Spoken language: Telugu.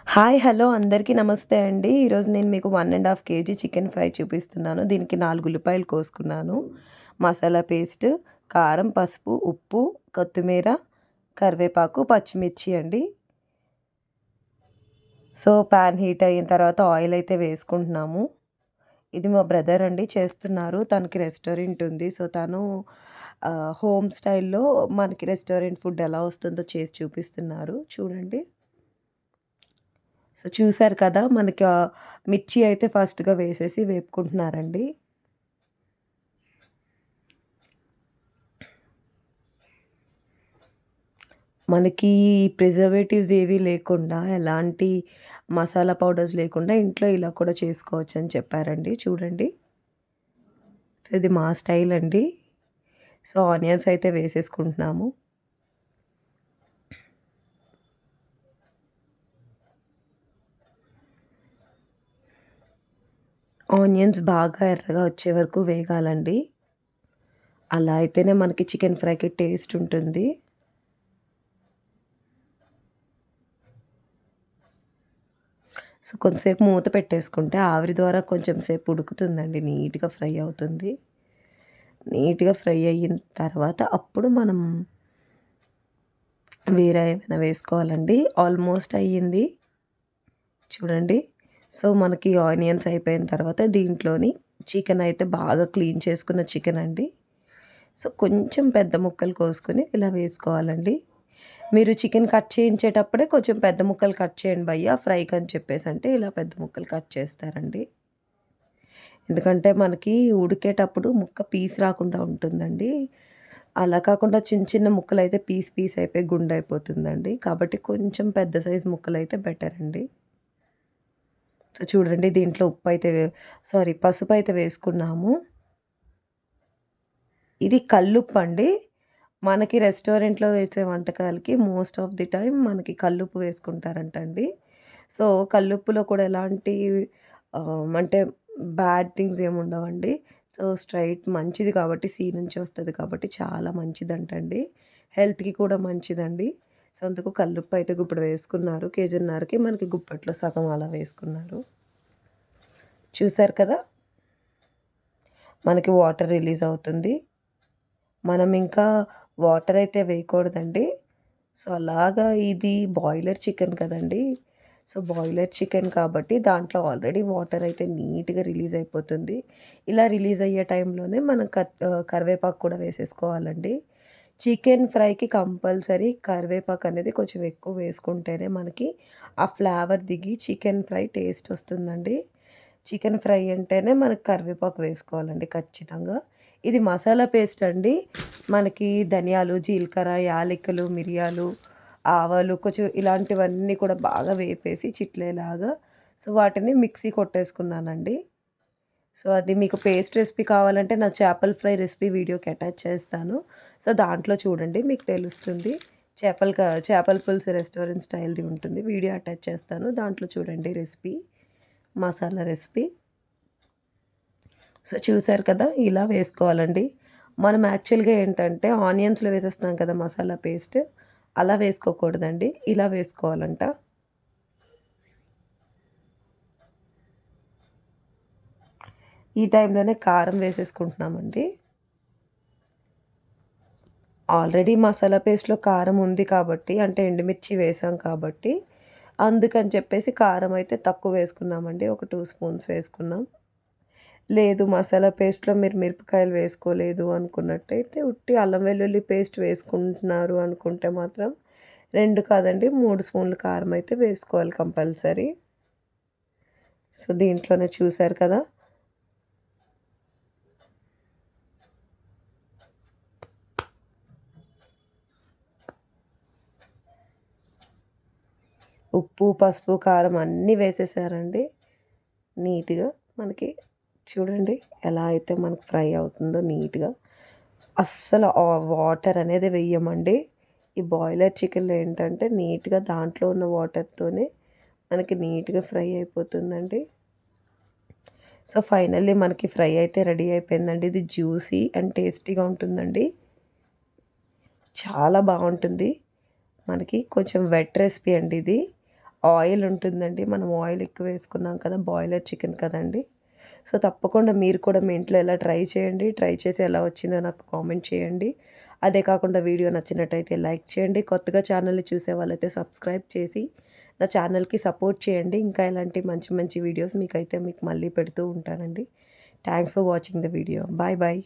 హాయ్! హలో! అందరికీ నమస్తే అండి. ఈరోజు నేను మీకు 1½ కేజీ చికెన్ ఫ్రై చూపిస్తున్నాను. దీనికి 4 ఉల్లిపాయలు కోసుకున్నాను. మసాలా పేస్ట్, కారం, పసుపు, ఉప్పు, కొత్తిమీర, కరివేపాకు, పచ్చిమిర్చి అండి. సో, పాన్ హీట్ అయిన తర్వాత ఆయిల్ అయితే వేసుకుంటున్నాము. ఇది మా బ్రదర్ అండి చేస్తున్నారు. తనకి రెస్టారెంట్ ఉంది. సో, తను హోమ్ స్టైల్‌లో మనకి రెస్టారెంట్ ఫుడ్ ఎలా వస్తుందో చేసి చూపిస్తున్నారు. చూడండి. సో, చూసారు కదా! మనకి మిర్చి అయితే ఫస్ట్‌గా వేసేసి వేపుకుంటున్నారండి. మనకి ప్రిజర్వేటివ్స్ ఏవి లేకుండా, ఎలాంటి మసాలా పౌడర్స్ లేకుండా ఇంట్లో ఇలా కూడా చేసుకోవచ్చని చెప్పారండి. చూడండి. సో, ఇది మా స్టైల్ అండి. సో, ఆనియన్స్ అయితే వేసేసుకుంటున్నాము. ఆనియన్స్ బాగా ఎర్రగా వచ్చే వరకు వేగాలండి. అలా అయితేనే మనకి చికెన్ ఫ్రైకి టేస్ట్ ఉంటుంది. సో, కొంతసేపు మూత పెట్టేసుకుంటే ఆవిరి ద్వారా కొంచెం సేపు ఉడుకుతుందండి. నీట్‌గా ఫ్రై అవుతుంది. నీట్‌గా ఫ్రై అయిన తర్వాత అప్పుడు మనం వేరే ఏమైనా వేసుకోవాలండి. ఆల్మోస్ట్ అయ్యింది. చూడండి. సో, మనకి ఆనియన్స్ అయిపోయిన తర్వాత దీంట్లోని చికెన్ అయితే బాగా క్లీన్ చేసుకున్న చికెన్ అండి. సో, కొంచెం పెద్ద ముక్కలు కోసుకొని ఇలా వేసుకోవాలండి. మీరు చికెన్ కట్ చేయించేటప్పుడే కొంచెం పెద్ద ముక్కలు కట్ చేయండి భయ్యా ఫ్రైకి అని చెప్పేసంటే ఇలా పెద్ద ముక్కలు కట్ చేస్తారండి. ఎందుకంటే మనకి ఉడికేటప్పుడు ముక్క పీస్ రాకుండా ఉంటుందండి. అలా కాకుండా చిన్న చిన్న ముక్కలైతే పీస్ పీస్ అయిపోయి గుండయిపోతుందండి. కాబట్టి కొంచెం పెద్ద సైజు ముక్కలైతే బెటర్ అండి. సో, చూడండి దీంట్లో పసుపయితే వేసుకున్నాము. ఇది కల్లుప్పండి. మనకి రెస్టారెంట్‌లో వేసే వంటకాలకి మోస్ట్ ఆఫ్ ది టైమ్ మనకి కల్లుప్పు వేసుకుంటారంటండి. సో, కల్లుప్పులో కూడా ఎలాంటి అంటే బ్యాడ్ థింగ్స్ ఏమి ఉండవండి. సో, స్ట్రెయిట్ మంచిది కాబట్టి నుంచి వస్తది కాబట్టి చాలా మంచిదంటండి. హెల్త్‌కి కూడా మంచిదండి. సో, అందుకు కల్లుప్పు అయితే గుప్పుడు వేసుకున్నారు. కేజీన్నరకి మనకి గుప్పెట్లో సగం అలా వేసుకున్నారు. చూసారు కదా! మనకి వాటర్ రిలీజ్ అవుతుంది. మనం ఇంకా వాటర్ అయితే వేయకూడదండి. సో, అలాగా ఇది బాయిలర్ చికెన్ కదండీ! సో, బాయిలర్ చికెన్ కాబట్టి దాంట్లో ఆల్రెడీ వాటర్ అయితే నీట్‌గా రిలీజ్ అయిపోతుంది. ఇలా రిలీజ్ అయ్యే టైంలోనే మనం కరివేపాకు కూడా వేసేసుకోవాలండి. చికెన్ ఫ్రైకి కంపల్సరీ కరివేపాకు అనేది కొంచెం ఎక్కువ వేసుకుంటేనే మనకి ఆ ఫ్లేవర్ దిగి చికెన్ ఫ్రై టేస్ట్ వస్తుందండి. చికెన్ ఫ్రై అంటేనే మనకు కరివేపాకు వేసుకోవాలండి ఖచ్చితంగా. ఇది మసాలా పేస్ట్ అండి. మనకి ధనియాలు, జీలకర్ర, యాలకులు, మిరియాలు, ఆవాలు కొంచెం ఇలాంటివన్నీ కూడా బాగా వేపేసి చిట్లేలాగా సో, వాటిని మిక్సీ కొట్టేసుకున్నానండి. సో, అది మీకు పేస్ట్ రెసిపీ కావాలంటే నా చేపల ఫ్రై రెసిపీ వీడియోకి అటాచ్ చేస్తాను. సో, దాంట్లో చూడండి మీకు తెలుస్తుంది. చేపల పులుసు రెస్టారెంట్ స్టైల్‌ది ఉంటుంది. వీడియో అటాచ్ చేస్తాను. దాంట్లో చూడండి రెసిపీ. మసాలా రెసిపీ. సో, చూసారు కదా! ఇలా వేసుకోవాలండి. మనం యాక్చువల్‌గా ఏంటంటే ఆనియన్స్‌లో వేసేస్తున్నాం కదా మసాలా పేస్ట్. అలా వేసుకోకూడదండి. ఇలా వేసుకోవాలంట. ఈ టైంలోనే కారం వేసేసుకుంటున్నామండి. ఆల్రెడీ మసాలా పేస్ట్‌లో కారం ఉంది కాబట్టి అంటే ఎండుమిర్చి వేసాం కాబట్టి, అందుకని చెప్పేసి కారం అయితే తక్కువ వేసుకున్నామండి. ఒక 2 స్పూన్స్ వేసుకున్నాం. లేదు మసాలా పేస్ట్‌లో మీరు మిరపకాయలు వేసుకోలేదు అనుకున్నట్టయితే ఉట్టి అల్లం వెల్లుల్లి పేస్ట్ వేసుకుంటున్నారు అనుకుంటే మాత్రం 2 కాదండి 3 స్పూన్లు కారం అయితే వేసుకోవాలి కంపల్సరీ. సో, దీంట్లోనే చూసారు కదా! ఉప్పు, పసుపు, కారం అన్నీ వేసేసారండి. నీట్‌గా మనకి చూడండి ఎలా అయితే మనకు ఫ్రై అవుతుందో నీట్‌గా. అస్సలు వాటర్ అనేది వెయ్యమండి. ఈ బాయిలర్ చికెన్‌లో ఏంటంటే నీట్‌గా దాంట్లో ఉన్న వాటర్‌తోనే మనకి నీట్‌గా ఫ్రై అయిపోతుందండి. సో, ఫైనల్లీ మనకి ఫ్రై అయితే రెడీ అయిపోయిందండి. ఇది జ్యూసీ అండ్ టేస్టీగా ఉంటుందండి. చాలా బావుంటుంది. మనకి కొంచెం వెట్ రెసిపీ అండి ఇది. ఆయిల్ ఉంటుందండి. మనం ఆయిల్ ఎక్కువ వేసుకున్నాం కదా! బాయిలర్ చికెన్ కదండీ! సో, తప్పకుండా మీరు కూడా మీ ఇంట్లో ఇలా ట్రై చేయండి. ట్రై చేసి ఎలా వచ్చిందో నాకు కామెంట్ చేయండి. అదే కాకుండా వీడియో నచ్చినట్టయితే లైక్ చేయండి. కొత్తగా ఛానల్‌ని చూసే వాళ్ళైతే సబ్స్క్రైబ్ చేసి నా ఛానల్‌కి సపోర్ట్ చేయండి. ఇంకా ఇలాంటి మంచి మంచి వీడియోస్ మీకు మళ్ళీ పెడుతూ ఉంటానండి. Thanks for watching the video. Bye bye.